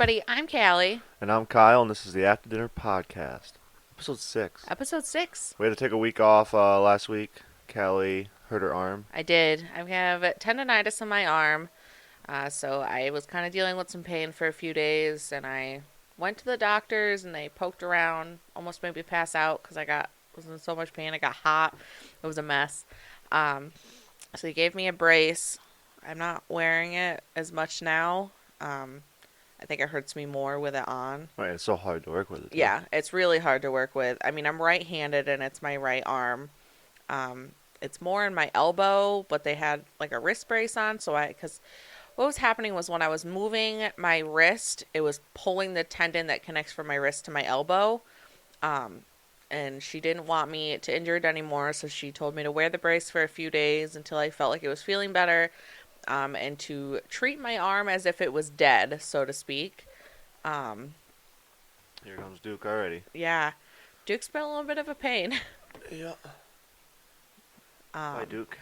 everybody. I'm Callie. And I'm Kyle, and this is the After Dinner Podcast. Episode 6. Episode 6. We had to take a week off last week. Callie hurt her arm. I did. I have tendonitis in my arm. So I was kind of dealing with some pain for a few days. And I went to the doctors and they poked around. Almost made me pass out because was in so much pain. I got hot. It was a mess. So they gave me a brace. I'm not wearing it as much now. I think it hurts me more with it on. Right, it's so hard to work with it. Yeah, it's really hard to work with. I mean, I'm right-handed and it's my right arm. It's more in my elbow, but they had like a wrist brace on. Because what was happening was when I was moving my wrist, it was pulling the tendon that connects from my wrist to my elbow. And she didn't want me to injure it anymore, so she told me to wear the brace for a few days until I felt like it was feeling better. And to treat my arm as if it was dead, so to speak. Here comes Duke already. Yeah. Duke's been a little bit of a pain. Yeah. Hi, Duke.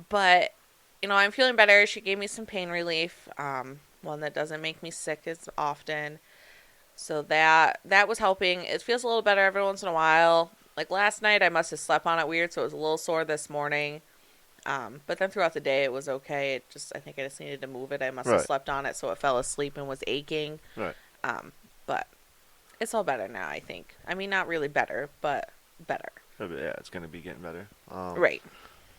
But, I'm feeling better. She gave me some pain relief, one that doesn't make me sick as often. So that was helping. It feels a little better every once in a while. Like last night, I must have slept on it weird, so it was a little sore this morning. But then throughout the day, it was okay. I think I just needed to move it. I must have slept on it, so it fell asleep and was aching. Right. But it's all better now, I think. I mean, not really better, but better. Yeah, it's going to be getting better. Right.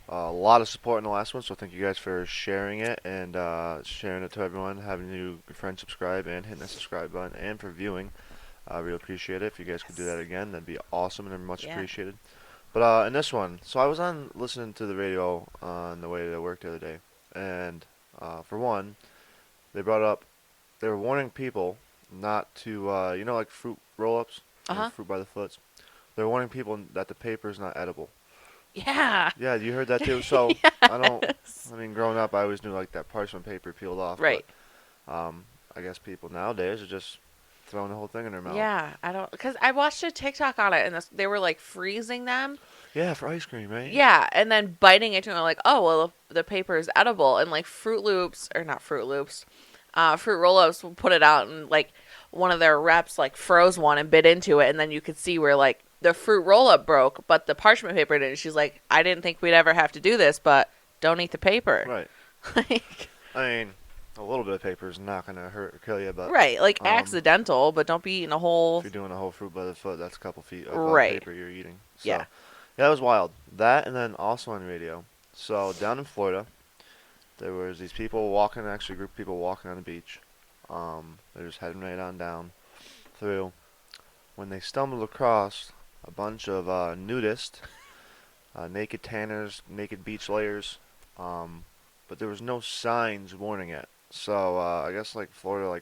A lot of support in the last one, so thank you guys for sharing it and sharing it to everyone, having your friends subscribe and hitting the subscribe button, and for viewing. I really appreciate it. If you guys could do that again, that'd be awesome and much appreciated. But in this one, so I was listening to the radio on the way to work the other day, and for one, they were warning people not to, like fruit roll-ups, fruit by the foots. They're warning people that the paper is not edible. Yeah. Yeah, you heard that too. So Yes. Growing up, I always knew like that parchment paper peeled off. Right. But, I guess people nowadays are just throwing the whole thing in their mouth. Yeah, because I watched a TikTok on it, and they were like freezing them. Yeah, for ice cream, right? Yeah, and then biting into it, like, oh, well, the paper is edible. And like Fruit Loops, or not Fruit Loops, Fruit Roll-Ups will put it out, and like one of their reps like froze one and bit into it, and then you could see where like the fruit roll-up broke, but the parchment paper didn't. She's like, I didn't think we'd ever have to do this, but don't eat the paper. Right. Like, I mean, a little bit of paper is not going to hurt or kill you, but... Right, like accidental, but don't be eating a whole... If you're doing a whole fruit by the foot, that's a couple feet of paper you're eating. So, yeah, that was wild. That, and then also on radio. So, down in Florida, there was these people walking, actually a group of people walking on the beach. They're just heading right on down through. When they stumbled across a bunch of nudists, naked tanners, naked beach layers, but there was no signs warning it. So I guess like Florida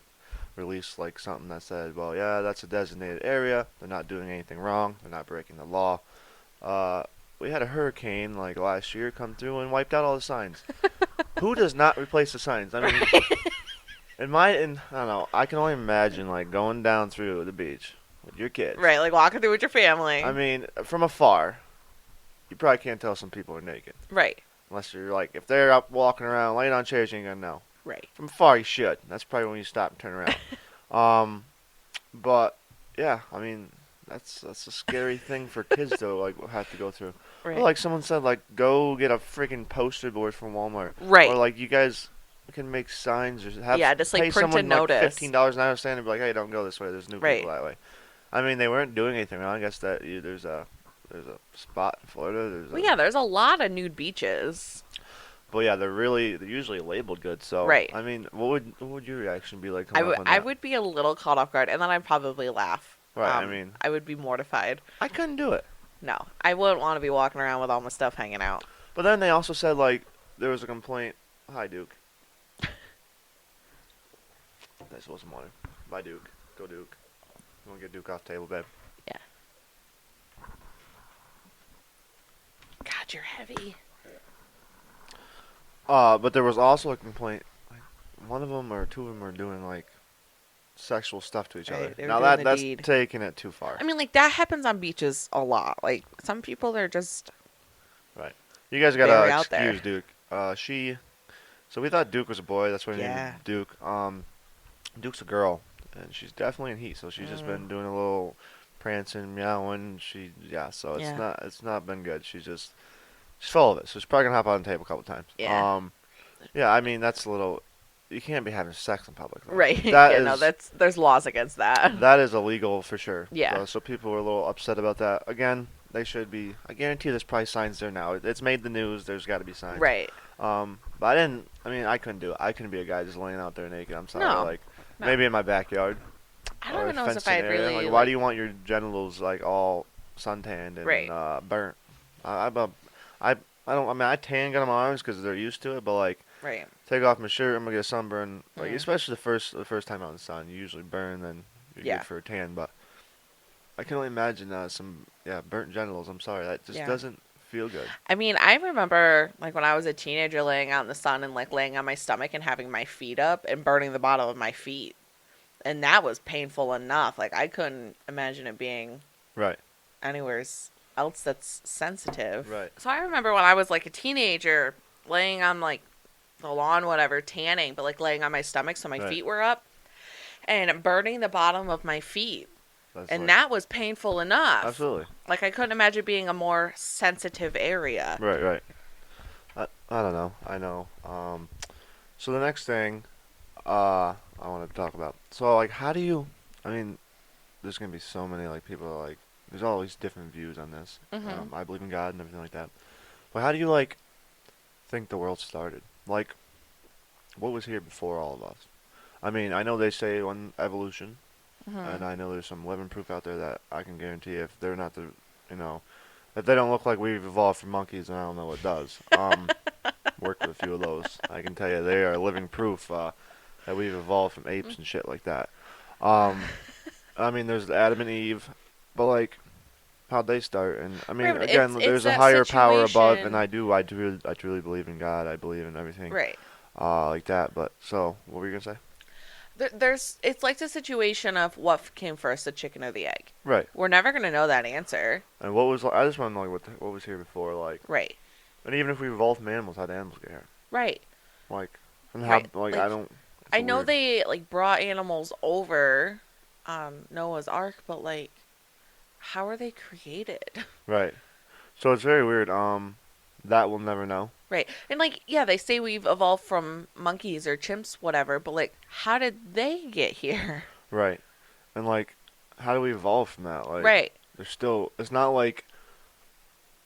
released like something that said, well, yeah, that's a designated area. They're not doing anything wrong. They're not breaking the law. We had a hurricane like last year come through and wiped out all the signs. Who does not replace the signs? I mean, I don't know. I can only imagine like going down through the beach with your kids. Right, like walking through with your family. I mean, from afar, you probably can't tell some people are naked. Right. Unless you're like, if they're up walking around, laying on chairs, you ain't gonna know. Right. From afar, you should. That's probably when you stop and turn around. But yeah, I mean, that's a scary thing for kids to have to go through. Right. Or, like someone said, like go get a freaking poster board from Walmart. Right. Or like you guys can make signs or just like pay print a someone notice. like $15 an hour stand and be like, hey, don't go this way. There's new people that way. I mean, they weren't doing anything wrong. I guess that there's a spot in Florida. There's a lot of nude beaches. But yeah, they're usually labeled good. So right. I mean, what would your reaction be like? I would be a little caught off guard, and then I'd probably laugh. Right. I mean, I would be mortified. I couldn't do it. No, I wouldn't want to be walking around with all my stuff hanging out. But then they also said like there was a complaint. Hi, Duke. That's supposed to water. Bye, Duke. Go, Duke. You want to get Duke off the table, babe? Yeah. God, you're heavy. But there was also a complaint. Like, one of them or two of them were doing like sexual stuff to each other. Now that's taking it too far. I mean, like that happens on beaches a lot. Like some people, they're just right. You guys gotta excuse Duke. So we thought Duke was a boy. That's why we named him Duke. Duke's a girl, and she's definitely in heat. So she's just Mm, been doing a little prancing, meowing. Yeah. So yeah. it's not been good. She's full of it. So she's probably gonna hop on the table a couple times. Yeah. Yeah. I mean, that's a little. You can't be having sex in public though. Right. That Yeah, no, is there's laws against that. that is illegal for sure. Yeah. So people were a little upset about that. Again, they should be. I guarantee there's probably signs there now. It's made the news. There's got to be signs. Right. But I didn't. I mean, I couldn't do it. I couldn't be a guy just laying out there naked. I'm sorry. No. Like No. maybe in my backyard I don't or a even know if fenced in I'd area. really Like, why do like. you want your genitals like all suntanned and Right. burnt? I'm a, I I don't. I mean, I tan gun my arms because they're used to it. But like, Right. take off my shirt, I'm gonna get a sunburn. Like, Mm. especially the first time out in the sun, you usually burn, then you're good Yeah. for a tan. But I can only imagine some burnt genitals. I'm sorry, that just Yeah. doesn't feel good. I mean, I remember like when I was a teenager laying out in the sun and like laying on my stomach and having my feet up and burning the bottom of my feet. And that was painful enough. Like I couldn't imagine it being Right. anywhere else that's sensitive. Right. So I remember when I was like a teenager laying on like the lawn, whatever, tanning, but like laying on my stomach so my Right. feet were up and burning the bottom of my feet. That's And like that was painful enough. absolutely. Like I couldn't imagine being a more sensitive area. Right. Right. I don't know. I know. So the next thing I want to talk about. So like, how do you? I mean, there's gonna be so many like people like. There's all these different views on this. Mhm. I believe in God and everything like that. But how do you like think the world started? Like, what was here before all of us? I mean, I know they say one evolution, and Mhm. I know there's some living proof out there that I can guarantee if they're not the, you know, if they don't look like we've evolved from monkeys, then I don't know what does. Worked with a few of those. I can tell you they are living proof that we've evolved from apes and shit like that. Um, I mean, there's Adam and Eve, but like, how'd they start? And I mean, Right, but again, it's there's a that higher power above, and situation. I truly believe in God. I believe in everything, Right. like that. But so, what were you gonna say? There's it's like the situation of what came first, the chicken or the egg. Right. We're never gonna know that answer. And what was I just want to know like what was here before, like, Right. and even if we evolved from animals, how did animals get here? Right. Like, and how Right. like I Like don't. It's I a know weird. they like brought animals over Noah's Ark, but like how are they created? Right. So it's very weird. That we'll never know. Right. And like yeah, they say we've evolved from monkeys or chimps whatever, but like how did they get here? Right. And like, how do we evolve from that? Like, Right. there's still. It's not like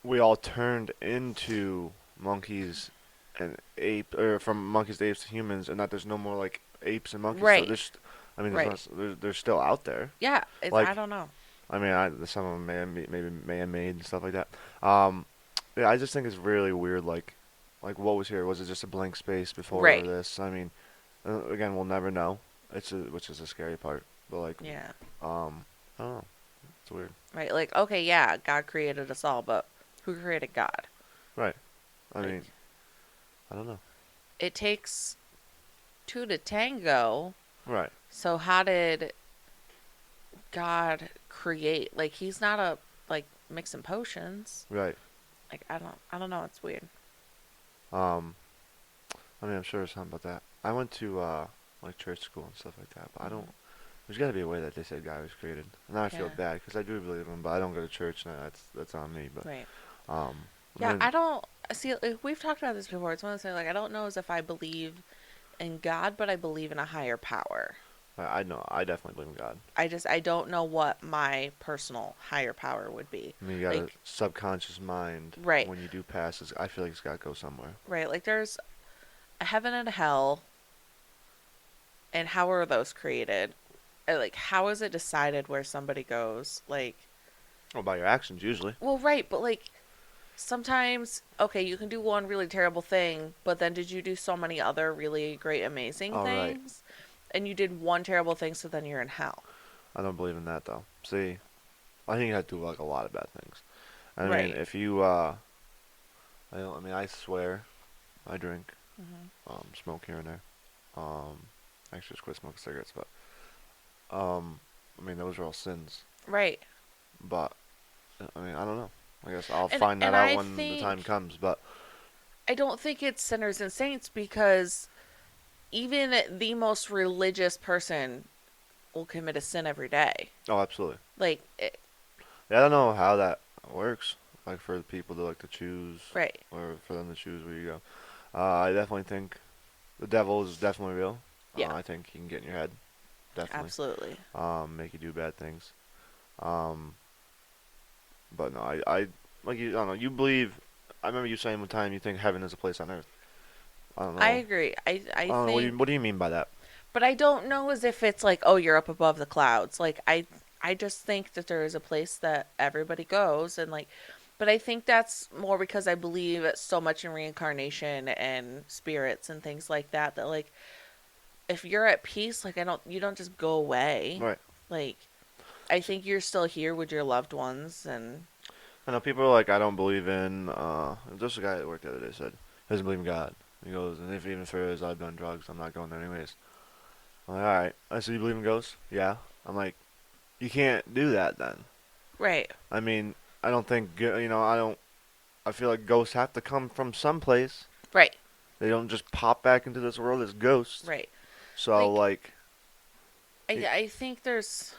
we all turned into monkeys and ape, or from monkeys to apes to humans, and that there's no more like apes and monkeys. So Right. there's, I mean, Right. they're still out there. Yeah, I Like, don't know. I mean, some of them maybe man-made and stuff like that. Yeah, I just think it's really weird. Like what was here? Was it just a blank space before Right. this? I mean, again, we'll never know. Which is a scary part. But like, Yeah. I don't know. It's weird. Right. Like okay, yeah, God created us all, but who created God? Right. I Like mean, I don't know. it takes two to tango. Right. So how did God create? Like he's not a like mixing potions. Right. Like I don't know, it's weird. Um, I mean, I'm sure there's something about that. I went to like church school and stuff like that, but I don't. Mhm. There's got to be a way that they said God was created. And now I feel Yeah. bad because I do believe him, but I don't go to church, and that's on me. But Right. um, I Yeah, mean, I don't see like, we've talked about this before. It's one of those things like I don't know as if I believe in God, but I believe in a higher power. I know I definitely believe in God. I don't know what my personal higher power would be. I mean, you got a Like subconscious mind. right. When you do pass, I feel like it's got to go somewhere. Right. Like there's a heaven and a hell, and how are those created? Like how is it decided where somebody goes? Like Well, by your actions usually. well, right, but like sometimes okay, you can do one really terrible thing, but then did you do so many other really great amazing Oh, right. things? And you did one terrible thing, so then you're in hell. I don't believe in that though. See, I think you have to do like a lot of bad things. I mean, Right. if you, I don't. I mean, I swear, I drink, smoke here and there. Actually, just quit smoking cigarettes, but I mean, those are all sins. Right. But I mean, I don't know. I guess I'll And find that and out I when the time think comes. But I don't think it's sinners and saints because even the most religious person will commit a sin every day. Oh, absolutely. Like, Yeah, I don't know how that works. Like for the people to like to choose, right. or for them to choose where you go. I definitely think the devil is definitely real. Yeah, I think he can get in your head, definitely. absolutely. Make you do bad things. Um, but no, I like you. I don't know. You believe. I remember you saying one time you think heaven is a place on earth. I don't I know. agree. I I don't know. think, What do you mean by that? but I don't know as if it's like, oh, you're up above the clouds. Like, I just think that there is a place that everybody goes, and like, but I think that's more because I believe so much in reincarnation and spirits and things like that. That like, if you're at peace, like, you don't just go away. Right. Like, I think you're still here with your loved ones, and I know people are like, I don't believe in. Just a guy that worked the other day said he doesn't believe in God. He goes, and if even if there is, I've done drugs. I'm not going there anyways. I'm like, all right. I said, you believe in ghosts? Yeah. I'm like, you can't do that then. right, I mean, I don't think I don't. I feel like ghosts have to come from someplace. right, They don't just pop back into this world as ghosts. right. So Like, like, I think there's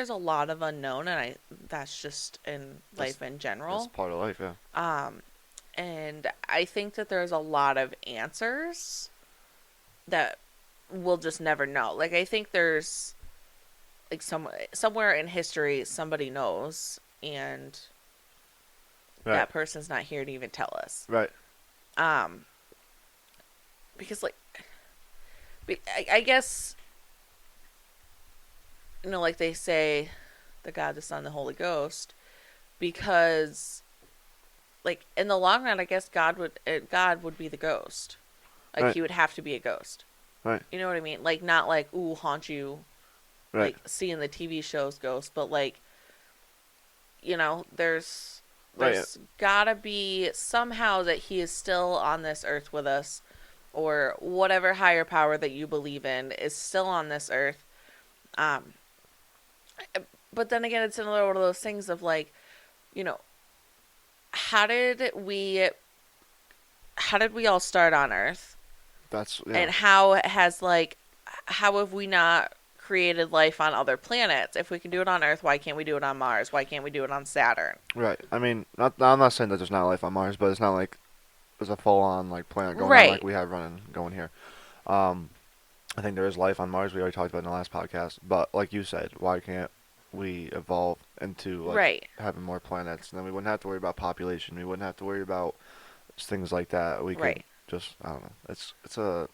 a lot of unknown, and I that's just in that's life in that's general. part of life. Yeah. Um, and I think that there's a lot of answers that we'll just never know. Like, I think there's like somewhere in history somebody knows, and Right. that person's not here to even tell us. Right. Um, because like I guess, like they say, the God, the Son, the Holy Ghost, because like in the long run, I guess God would be the ghost. Like, Right. he would have to be a ghost. Right. You know what I mean? Like, not like, ooh, haunt you, Right. like seeing the TV shows ghost, but like, there's Right. gotta be somehow that he is still on this earth with us, or whatever higher power that you believe in is still on this earth. Um, but then again, it's another one of those things of like, you know, how did we how did we all start on Earth? That's yeah. And how have we not created life on other planets? If we can do it on Earth, why can't we do it on Mars? Why can't we do it on Saturn? Right. I mean, I'm not saying that there's not life on Mars, but it's not like there's a full-on like planet going on like Right. we have running going here. Um, I think there is life on Mars. We already talked about it in the last podcast. But like you said, why can't we evolve into like Right. having more planets? And then we wouldn't have to worry about population. We wouldn't have to worry about things like that. We could Right. just I don't know. It's a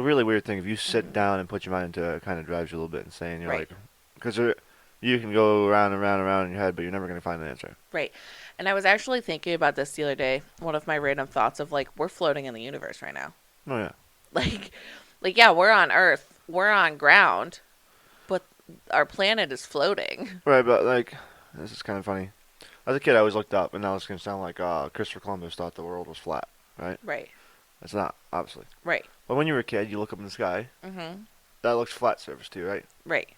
really weird thing. If you sit down and put your mind into it, it kind of drives you a little bit insane. You're Right. like, because you can go around and around and around in your head, but you're never going to find an answer. Right. And I was actually thinking about this the other day. One of my random thoughts of like, we're floating in the universe right now. Oh yeah. Like, yeah, we're on Earth, we're on ground, but our planet is floating. Right, but like, this is kind of funny. As a kid, I always looked up, and now it's going to sound like Christopher Columbus thought the world was flat, right? Right. It's not, obviously. Right. But when you were a kid, you look up in the sky, Mm-hmm. that looks flat surface to you, right? Right.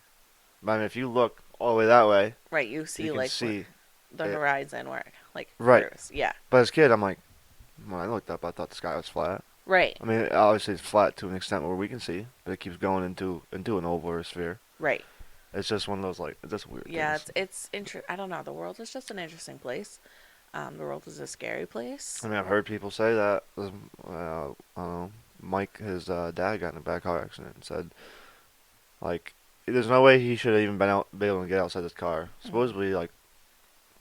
But I mean, if you look all the way that way, Right. You see you can like see the it. horizon where like Right. curves. Yeah. But as a kid, I'm like, when I looked up, I thought the sky was flat. Right. I mean, obviously it's flat to an extent where we can see, but it keeps going into an oval or a sphere. Right. It's just one of those like, it's just weird Yeah. things. I don't know. The world is just an interesting place. The world is a scary place. I mean, I've heard people say that. I don't know. Mike, his dad, got in a bad car accident and said, like, there's no way he should have even be able to get outside this car. Supposedly, like,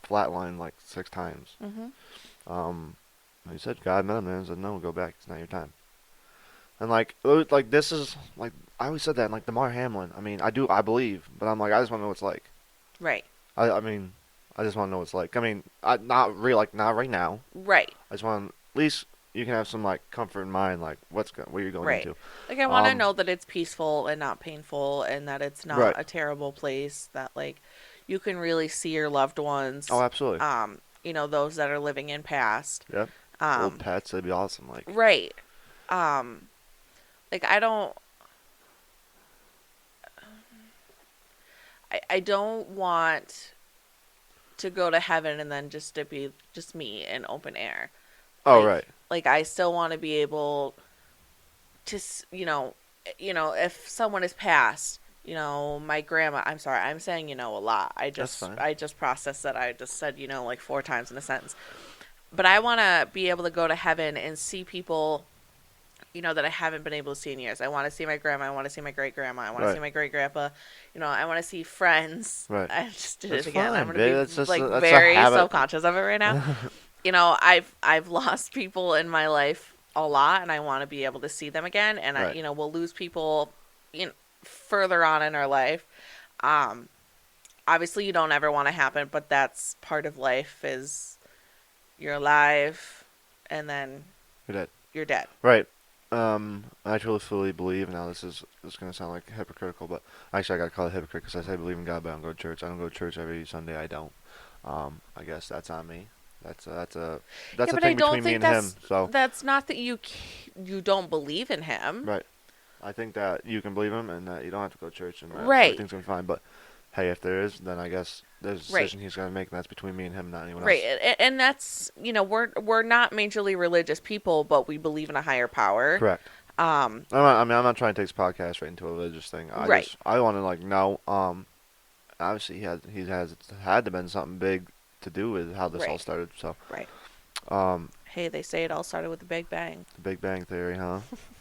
flatlined like 6 times. Mm-hmm. And he said God met him there and said, no, go back. It's not your time. And like, this is like I always said that. And like Damar Hamlin. I mean, I believe, but I'm like, I just want to know what it's like. Right. I mean, I just want to know what it's like. I mean, not right now. Right. I just want at least you can have some like comfort in mind, like what you're going Right. into. Like, I want to Um, know that it's peaceful and not painful, and that it's not Right. a terrible place. That like you can really see your loved ones. Oh, absolutely. Those that are living in past. Yep. Old pets, that'd be awesome. Like, Right. Like, I don't want to go to heaven and then just to be just me in open air. oh Like, right, like I still want to be able if someone is passed, my grandma, I'm sorry, I'm saying, a lot. That's fine. I just processed that. I just said, like 4 times in a sentence. But I want to be able to go to heaven and see people, that I haven't been able to see in years. I want to see my grandma. I want to see my great grandma. I want to see Right. my great grandpa. I want to see friends. Right. I just did That's it again. I'm fine, gonna babe. be That's just like that's a very habit. self conscious of it right now. I've lost people in my life a lot, and I want to be able to see them again. And Right. we'll lose people, further on in our life. Um, Obviously, you don't ever want to happen, but that's part of life. Is you're alive, and then You're dead. you're dead. Right. I truly fully believe. Now this is gonna sound like hypocritical, but actually I gotta call it hypocrite because I say I believe in God, but I don't go to church. I don't go to church every Sunday. I don't. I guess that's on me. That's Yeah, a but I thing don't between me think and him. So that's not that you don't believe in him. right. I think that you can believe him and that you don't have to go to church and that Right. everything's gonna be fine. But hey, if there is, then I guess there's a Right. decision he's gonna make, and that's between me and him, not anyone Right. else. And that's, we're not majorly religious people, but we believe in a higher power. Correct. Um, I'm not trying to take this podcast right into a religious thing. Right. I want to like know. Obviously he has had to been something big to do with how this all Right. started. So, Right. um, Hey, they say it all started with the Big Bang. the Big Bang Theory, huh?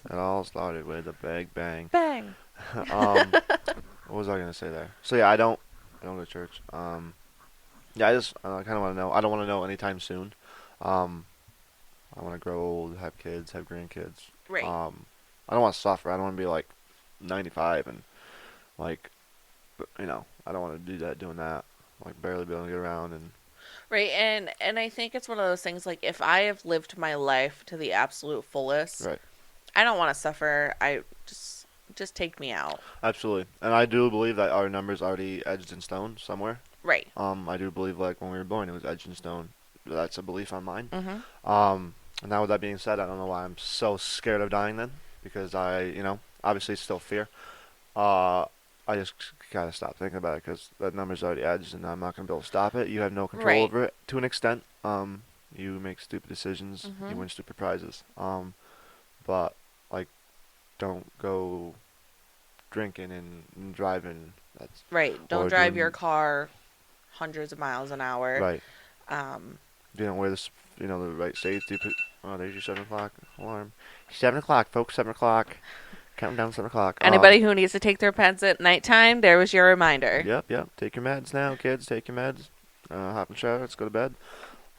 It all started with the Big Bang. Bang. What was I gonna say there? So yeah, I don't go to church. Yeah, I kind of want to know. I don't want to know anytime soon. Um, I want to grow old, have kids, have grandkids. Right. I don't want to suffer. I don't want to be like 95 and like, I don't want to do that, doing that, like barely be able to get around and Right. And I think it's one of those things like if I have lived my life to the absolute fullest, right. I don't want to suffer. I just take me out. Absolutely, and I do believe that our number's already edged in stone somewhere. Right. I do believe like when we were born, it was edged in stone. That's a belief on mine. Mhm. And now with that being said, I don't know why I'm so scared of dying then, because obviously it's still fear. Uh, I just gotta stop thinking about it because that number's already edged, and I'm not gonna be able to stop it. You have no control Right. over it to an extent. You make stupid decisions, you Mhm. win stupid prizes. But like, don't go drinking and driving. That's Right. Don't or drive doing your car hundreds of miles an hour. right. Um, You don't wear this, the right safety. Oh, there's your 7 o'clock alarm. 7 o'clock, folks. 7 o'clock. Counting down 7 o'clock. Anybody who needs to take their pens at nighttime, there was your reminder. Yep. Take your meds now, kids. Take your meds. Hop in the shower. Let's go to bed.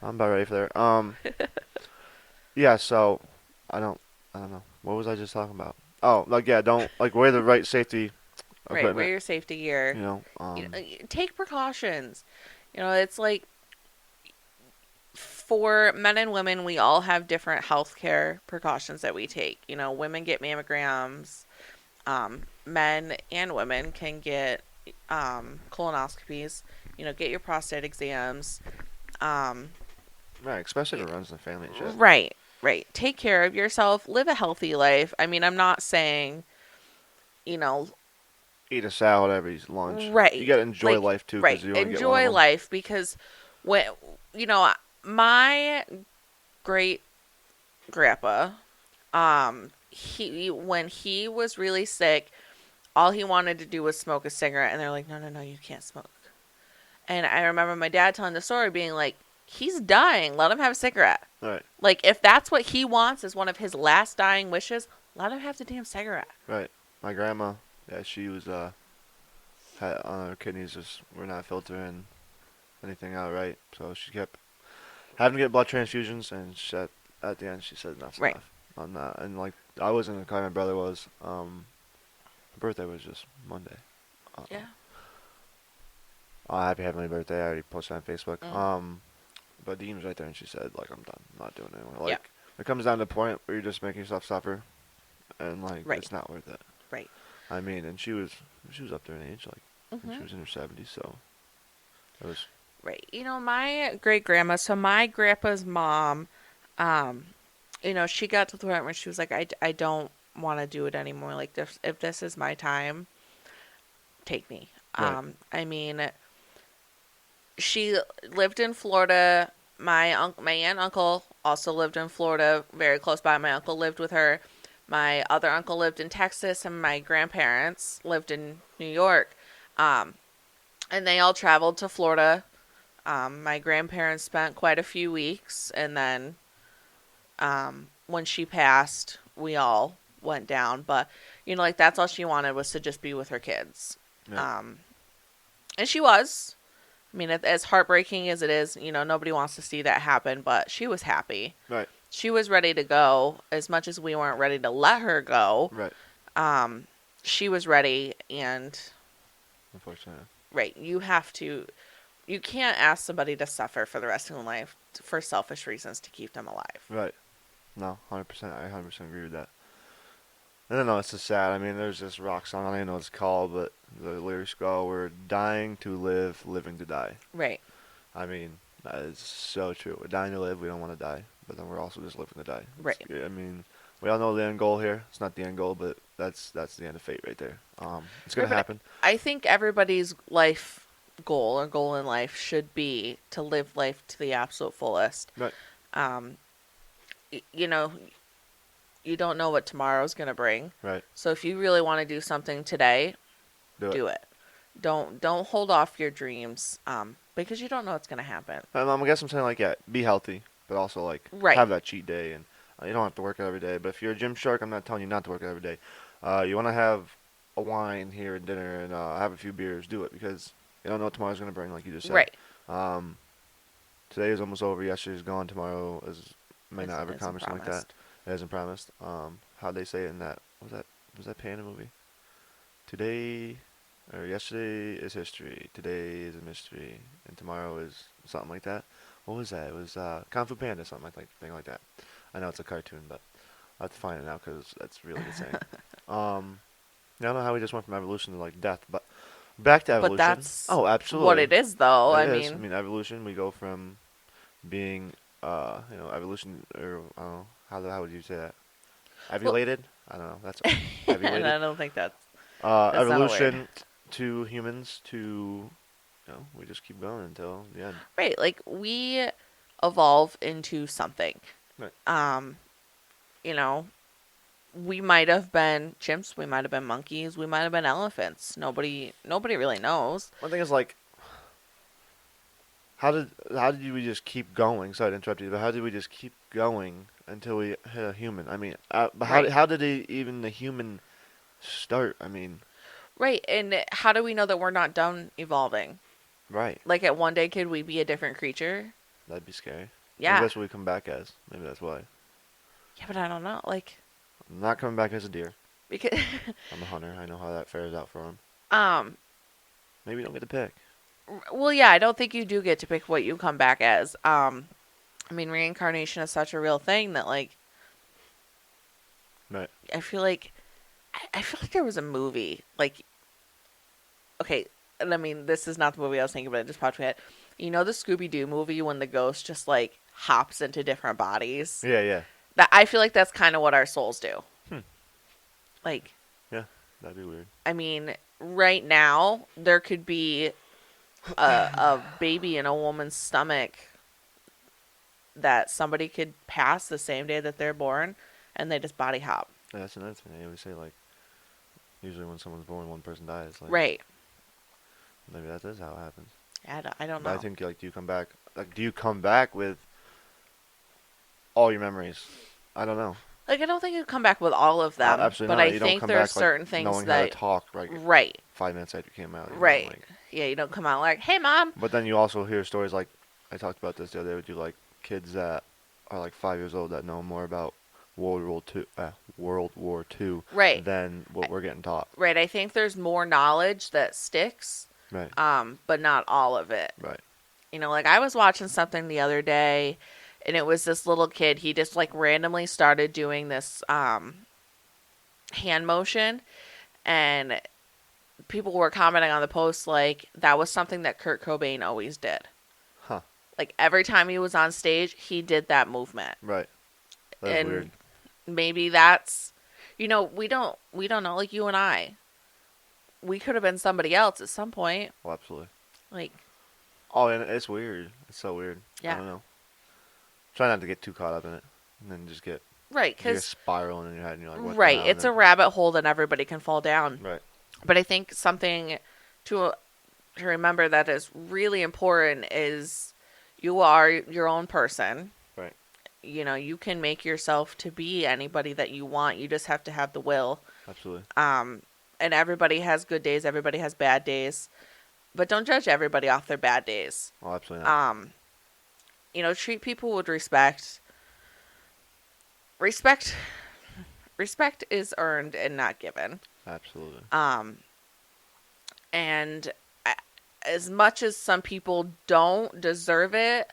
I'm about ready for there. Yeah. So, I don't know. What was I just talking about? Oh, like yeah. Don't like wear the right safety Right. Wear equipment. your safety gear. Take precautions. It's like for men and women, we all have different health care precautions that we take. Women get mammograms. Men and women can get colonoscopies. Get your prostate exams. Right, especially if it runs in the family and shit. Right. Right. Take care of yourself. Live a healthy life. I mean, I'm not saying, you know, Eat a salad every lunch. right. You gotta enjoy Like, life too, right. because you only get one of Enjoy them. life because when, my great grandpa, when he was really sick, all he wanted to do was smoke a cigarette, and they're like, no, no, no, you can't smoke. And I remember my dad telling the story, being like, he's dying, let him have a cigarette. Right, Like, if that's what he wants as one of his last dying wishes, let him have the damn cigarette. right. My grandma, yeah, she was had her kidneys just were not filtering anything out right, so she kept having to get blood transfusions, and at the end she said enough's Right. enough on that. And like I wasn't in the car, my brother was. Her birthday was just Monday. Uh, Yeah. Happy heavenly birthday! I already posted on Facebook. Mm. But Dean was right there, and she said, like, I'm done. I'm not doing it anymore. Like, Yeah. it comes down to the point where you're just making yourself suffer, and like, Right. it's not worth it. Right. I mean, and she was up there in age, like, I think she Mhm. was in her 70s, so it was Right. My great grandma, so my grandpa's mom, she got to the point where she was like, I don't want to do it anymore. Like, if this is my time, take me. Right. I mean, she lived in Florida. My aunt and uncle also lived in Florida, very close by. My uncle lived with her. My other uncle lived in Texas, and my grandparents lived in New York. Um, and they all traveled to Florida. My grandparents spent quite a few weeks, and then when she passed, we all went down. But like that's all she wanted was to just be with her kids. Right. Um, and she was. I mean, as heartbreaking as it is, nobody wants to see that happen, but she was happy. Right. She was ready to go as much as we weren't ready to let her go. Right. She was ready, and Unfortunately. right, you can't ask somebody to suffer for the rest of their life for selfish reasons to keep them alive. Right. No, 100%. I 100% agree with that. I don't know. It's just sad. I mean, there's this rock song. I don't even know what it's called, but the lyrics go, "We're dying to live, living to die." Right. I mean, that is so true. We're dying to live. We don't want to die, but then we're also just living to die. Right. I mean, we all know the end goal here. It's not the end goal, but that's the end of fate right there. It's gonna Right, but happen. I think everybody's life goal or goal in life should be to live life to the absolute fullest. Right. Um, you know, you don't know what tomorrow's going to bring. Right. So if you really want to do something today, Do it. it. Don't hold off your dreams because you don't know what's going to happen. I guess I'm saying like, yeah, be healthy, but also like Right. have that cheat day, and you don't have to work out every day. But if you're a gym shark, I'm not telling you not to work out every day. You want to have a wine here at dinner and have a few beers. Do it because you don't know what tomorrow's gonna bring, like you just said. Right. Today is almost over. Yesterday's gone. Tomorrow may not ever Isn't come or something like that. promised. It isn't promised. How they say it in that was that Panda movie? Today or yesterday is history. Today is a mystery, and tomorrow is something like that. What was that? It was Kung Fu Panda, something thing like that. I know it's a cartoon, but I have to find it now because that's really good saying. I don't know how we just went from evolution to like death, but back to evolution. But that's oh, absolutely what it is, though. it I is. mean, Evolution. We go from being, evolution, or I don't know how would you say that? Evulated? I don't know. That's and evulated. I don't think that's not a word. Evolution to humans to, we just keep going until the end. Right. Like we evolve into something. Right. You know, we might have been chimps, we might have been monkeys, we might have been elephants. Nobody really knows. One thing is like, how did we just keep going? Sorry to interrupt you, but how did we just keep going until we hit a human? I mean, but Right. how did even the human start? I mean, Right. And how do we know that we're not done evolving? right? Like at one day could we be a different creature? That'd be scary. Yeah. Maybe that's what we come back as. Maybe that's why. Yeah, but I don't know. Like I'm not coming back as a deer. because I'm a hunter. I know how that fares out for him. um Maybe you don't get to pick. well, yeah, I don't think you do get to pick what you come back as. I mean, reincarnation is such a real thing that like Right. I feel like there was a movie like okay, and I mean this is not the movie I was thinking, but it just popped in my head. You know the Scooby Doo movie when the ghost just like hops into different bodies? Yeah, yeah. That I feel like that's kind of what our souls do. Hmm. Like, Yeah, that'd be weird. I mean, right now there could be a baby in a woman's stomach that somebody could pass the same day that they're born, and they just body hop. Yeah, that's another thing. They always say like, usually when someone's born, one person dies. Like, Right. maybe that is how it happens. I don't But know. I think like, do you come back? Like, do you come back with all your memories? I don't know. Like, I don't think you come back with all of them, Absolutely but not. I You don't think come there are back, like, certain things knowing how to that talk like right, 5 minutes after you came out. right. Like, Yeah, you don't come out like, "Hey, mom." but then you also hear stories like, I talked about this the other day with you, like kids that are like 5 years old that know more about World War Two Right. than what we're getting taught. Right. I think there's more knowledge that sticks, Right. but not all of it. Right. You know, like I was watching something the other day, and it was this little kid. He just like randomly started doing this hand motion, and people were commenting on the post like that was something that Kurt Cobain always did. Huh. Like every time he was on stage, he did that movement. Right. That's And weird. maybe that's we don't know, like you and I. We could have been somebody else at some point. Well, absolutely. Like Oh, and it's weird. It's so weird. Yeah. I don't know. Try not to get too caught up in it, and then just get Right, You're because spiraling in your head, and you're like, what the right, hell? it's a rabbit hole that everybody can fall down. Right. But I think something to to remember that is really important is you are your own person. Right. You know, you can make yourself to be anybody that you want. You just have to have the will. Absolutely. And everybody has good days, everybody has bad days. But don't judge everybody off their bad days. Oh, absolutely not. You know, treat people with respect. Respect respect is earned and not given. Absolutely. And as much as some people don't deserve it,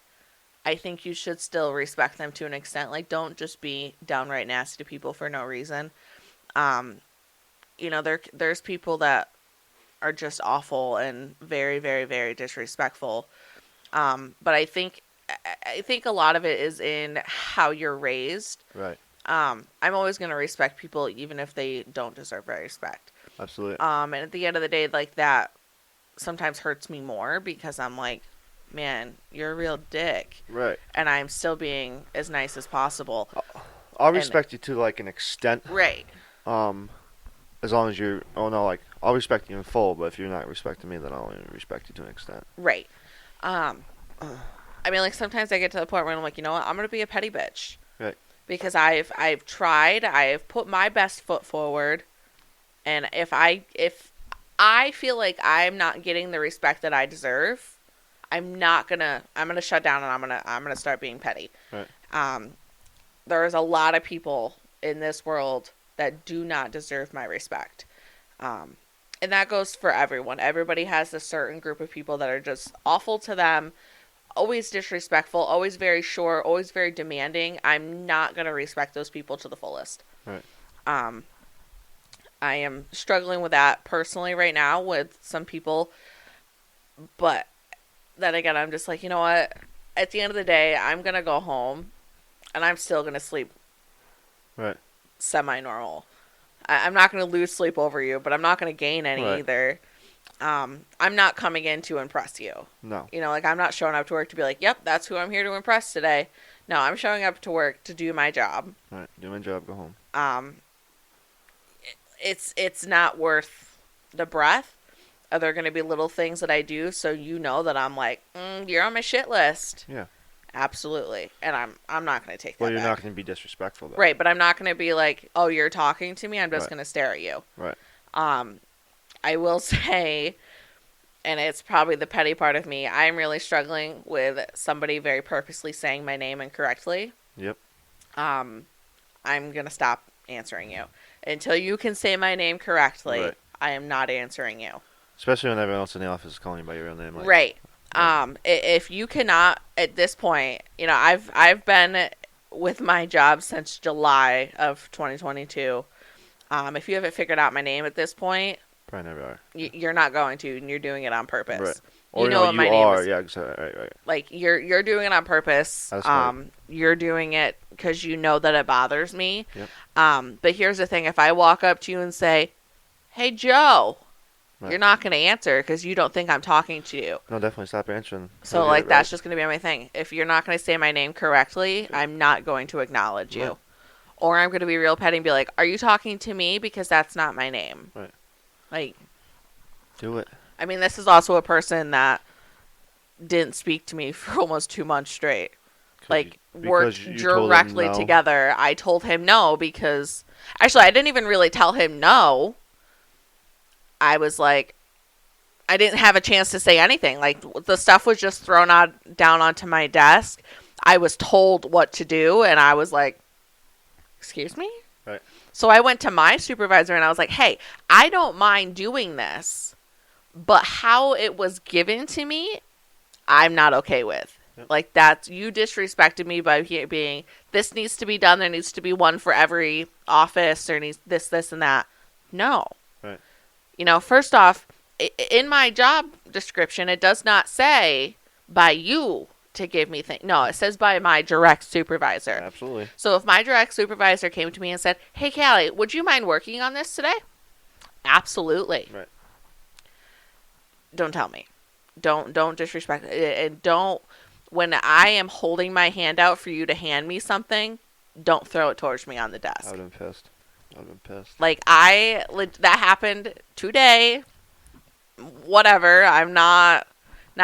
I think you should still respect them to an extent. Like, don't just be downright nasty to people for no reason. You know, there's people that are just awful and very, very, very disrespectful. But I think a lot of it is in how you're raised. Right. I'm always going to respect people even if they don't deserve my respect. Absolutely. And at the end of the day, like, that sometimes hurts me more because I'm like, man, you're a real dick. Right. And I'm still being as nice as possible. I'll respect you to like an extent. Right. As long as you're, oh no, like I'll respect you in full, but if you're not respecting me, then I'll only respect you to an extent. Right. I mean, like, sometimes I get to the point where I'm like, you know what, I'm gonna be a petty bitch. Right. Because I've tried, I've put my best foot forward, and if I feel like I'm not getting the respect that I deserve, I'm gonna shut down and I'm gonna start being petty. Right. There's a lot of people in this world that do not deserve my respect. And that goes for everyone. Everybody has a certain group of people that are just awful to them, always disrespectful, always very short, always very demanding. I'm not going to respect those people to the fullest. Right. I am struggling with that personally right now with some people. But then again, I'm just like, you know what? At the end of the day, I'm going to go home and I'm still going to sleep Right. semi-normal. I'm not going to lose sleep over you, but I'm not going to gain any Right. either. I'm not coming in to impress you. No. You know, like, I'm not showing up to work to be like, yep, that's who I'm here to impress today. No, I'm showing up to work to do my job. Right. Do my job. Go home. It's not worth the breath. Are there going to be little things that I do so you know that I'm like, you're on my shit list? Yeah. Absolutely. And I'm not going to take that Well, you're back. not going to be disrespectful though. Right, but I'm not going to be like, oh, you're talking to me, I'm just Right. going to stare at you. Right. I will say, and it's probably the petty part of me, I'm really struggling with somebody very purposely saying my name incorrectly. Yep. I'm going to stop answering you. Until you can say my name correctly, Right. I am not answering you. Especially when everyone else in the office is calling you by your real name. Like, Right. If you cannot, at this point, you know, I've been with my job since July of 2022. If you haven't figured out my name at this point, Probably never are. you're not going to, and you're doing it on purpose. Right. Or You know what you my name are. is. Yeah. Exactly. Right. Right. Like, you're doing it on purpose. That's right. You're doing it because you know that it bothers me. Yep. But here's the thing: if I walk up to you and say, "Hey, Joe," Right. you're not going to answer because you don't think I'm talking to you. No, definitely stop answering. So, You'll get like, it that's right. just going to be my thing. If you're not going to say my name correctly, I'm not going to acknowledge you. Right. Or I'm going to be real petty and be like, are you talking to me? Because that's not my name. Right. Like, Do it. I mean, this is also a person that didn't speak to me for almost 2 months straight. 'Cause Like, you worked told him directly no. together. I told him no because... Actually, I didn't even really tell him no. I was like... I didn't have a chance to say anything. Like, the stuff was just thrown down onto my desk. I was told what to do, and I was like, excuse me? Right. So I went to my supervisor, and I was like, hey, I don't mind doing this, but how it was given to me, I'm not okay with. Yep. Like, that's, you disrespected me by being, this needs to be done, there needs to be one for every office, there needs this, and that. No. Right. You know, first off, in my job description, it does not say by you to give me things. No, it says by my direct supervisor. Absolutely. So if my direct supervisor came to me and said, hey, Callie, would you mind working on this today? Absolutely. Right. Don't tell me. Don't disrespect. And don't, when I am holding my hand out for you to hand me something, don't throw it towards me on the I desk. would have been pissed. I would have been pissed. Like, that happened today. Whatever. I'm not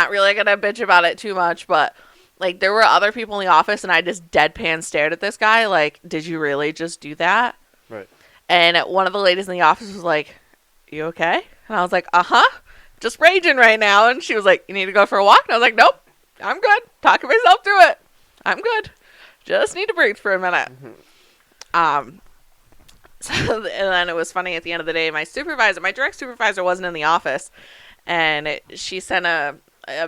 really gonna bitch about it too much, but like, there were other people in the office, and I just deadpan stared at this guy. Like, did you really just do that? Right. And one of the ladies in the office was like, "You okay?" And I was like, "Uh-huh. Just raging right now." And she was like, "You need to go for a walk?" And I was like, "Nope. I'm good. Talking myself through it. I'm good. Just need to breathe for a minute." So, and then it was funny at the end of the day, my direct supervisor wasn't in the office, and she sent a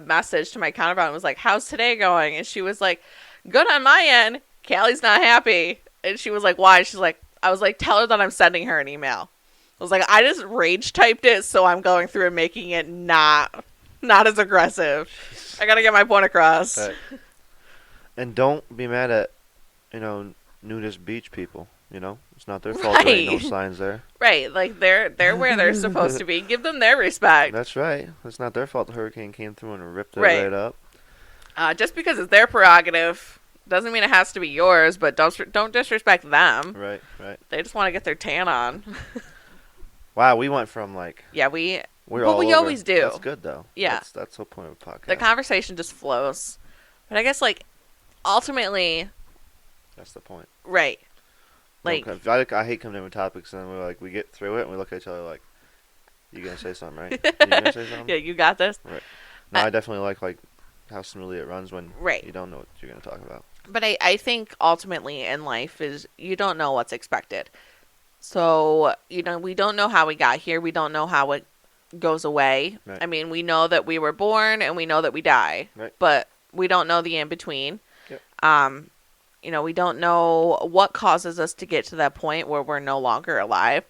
message to my counterpart and was like, "How's today going?" And she was like, "Good on my end. Callie's not happy." And she was like, "Why?" She's like, I was like, "Tell her that I'm sending her an email." I was like, "I just rage typed it, so I'm going through and making it not as aggressive. I gotta get my point across." Right. And don't be mad at, nudist beach people. It's not their fault there ain't no Right. signs there. Right, like they're where they're supposed to be. Give them their respect. That's right. It's not their fault the hurricane came through and ripped it Right. right up. Just because it's their prerogative doesn't mean it has to be yours. But don't disrespect them. Right, right. They just want to get their tan on. Wow, we went from like Yeah, we're But all we over. always do. That's good though. Yeah. That's the whole point of a podcast. the conversation just flows. But I guess, like, ultimately, That's the point. right. Like, I hate coming in with topics and then we get through it and we look at each other like, you gonna say something, right? You gonna say something? yeah, you got this. No, I definitely like how smoothly it runs when Right. you don't know what you're gonna talk about. But I think ultimately in life is you don't know what's expected. So, we don't know how we got here. We don't know how it goes away. Right. I mean, we know that we were born and we know that we die. Right. But we don't know the in between. Yep. We don't know what causes us to get to that point where we're no longer alive.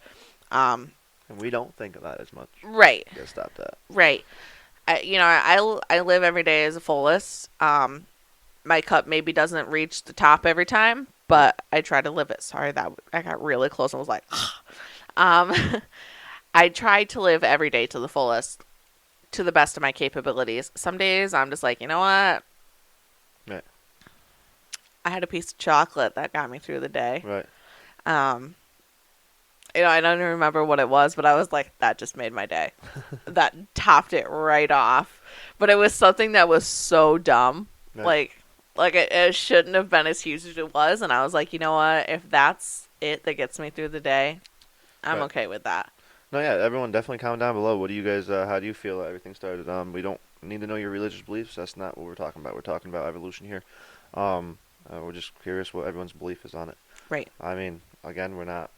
And we don't think of that as much. Right. Gotta stop that. Right. I live every day as a fullest. My cup maybe doesn't reach the top every time, but I try to live it. Sorry, that I got really close and was like, I try to live every day to the fullest, to the best of my capabilities. Some days I'm just like, you know what? Right. I had a piece of chocolate that got me through the day. Right. I don't even remember what it was, but I was like, that just made my day. That topped it right off. But it was something that was so dumb. Right. Like it shouldn't have been as huge as it was. And I was like, you know what? If that's it that gets me through the day, I'm Right. okay with that. No, yeah, everyone definitely comment down below. What do you guys, how do you feel that everything started? We don't need to know your religious beliefs. That's not what we're talking about. We're talking about evolution here. We're just curious what everyone's belief is on it. Right. I mean, again, we're not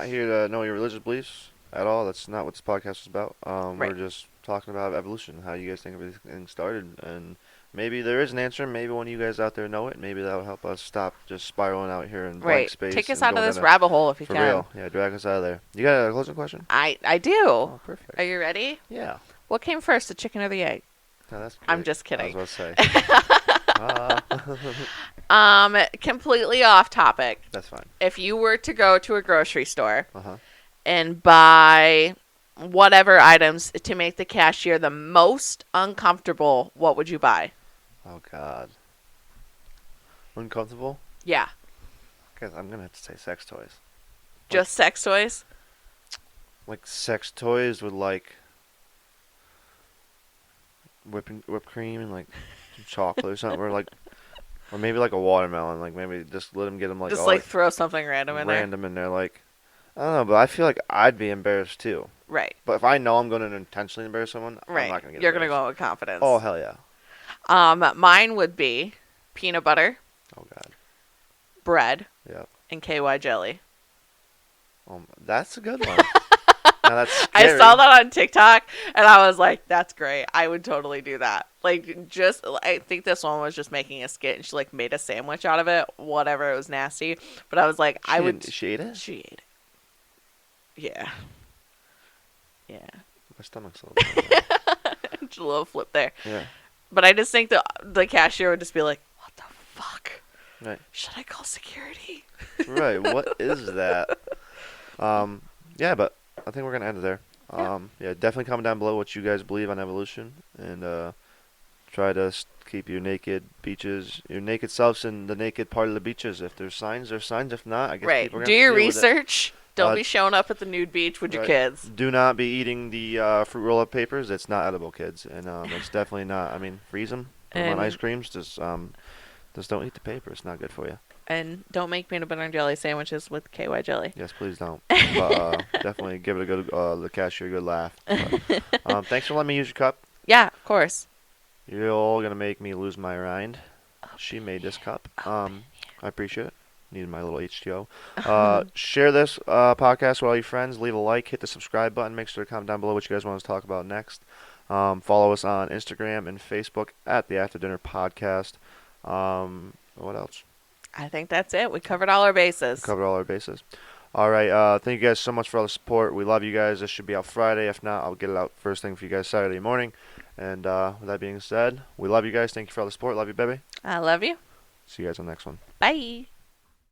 here to know your religious beliefs at all. That's not what this podcast is about. Right. We're just talking about evolution, how you guys think everything started, and maybe there is an answer. Maybe one of you guys out there know it. Maybe that'll help us stop just spiraling out here in blank Right. space. Take us and out of going this down rabbit hole if you for can. real. Yeah, drag us out of there. You got a closing question? I do. Oh, perfect. Are you ready? Yeah. What came first, the chicken or the egg? No, that's I'm great. just kidding. I was about to say. Completely off topic. That's fine. If you were to go to a grocery store Uh-huh. and buy whatever items to make the cashier the most uncomfortable, what would you buy? Oh, God. Uncomfortable? Yeah. Guess I'm going to have to say sex toys. Just sex toys? Like sex toys with like whipped cream and like some chocolate or something, or maybe like a watermelon. Like maybe just let them get them like Just all like throw something random in there? random in there. Like I don't know, but I feel like I'd be embarrassed too. Right. But if I know I'm going to intentionally embarrass someone, Right. I'm not going to get. You're going to embarrassed. go with confidence. Oh hell yeah! Mine would be peanut butter, Oh god. bread, Yeah. and KY jelly. That's a good one. Now that's I scary. saw that on TikTok and I was like, that's great. I would totally do that. Like, I think this one was just making a skit and she like made a sandwich out of it. Whatever, it was nasty. But I was like, She ate it? She ate it. Yeah. Yeah. My stomach's a little bit. Just a little flip there. Yeah. But I just think the cashier would just be like, what the fuck? Right. Should I call security? Right. What is that? Yeah, but I think we're gonna end it there. Yeah, definitely comment down below what you guys believe on evolution, and try to Keep your naked beaches, your naked selves in the naked part of the beaches. If there's signs, there's signs. If not, I guess Right. people are Do gonna your deal with it. research. Don't Uh, be showing up at the nude beach with your Right. kids. Do not be eating the fruit roll-up papers. It's not edible, kids, and it's definitely not. I mean, freeze them. Put them on ice And creams. Just don't eat the paper. It's not good for you. and don't make peanut butter and jelly sandwiches with KY jelly. Yes, please don't. But definitely give it a good the cashier a good laugh. But, thanks for letting me use your cup. Yeah, of course. You're all gonna make me lose my mind. She made this cup. I appreciate it. Needed my little H2O. Share this podcast with all your friends. Leave a like. Hit the subscribe button. Make sure to comment down below what you guys want us to talk about next. Follow us on Instagram and Facebook at the After Dinner Podcast. What else? I think that's it. We covered all our bases. Covered all our bases. All right. Thank you guys so much for all the support. We love you guys. This should be out Friday. If not, I'll get it out first thing for you guys Saturday morning. And with that being said, we love you guys. Thank you for all the support. Love you, baby. I love you. See you guys on the next one. Bye.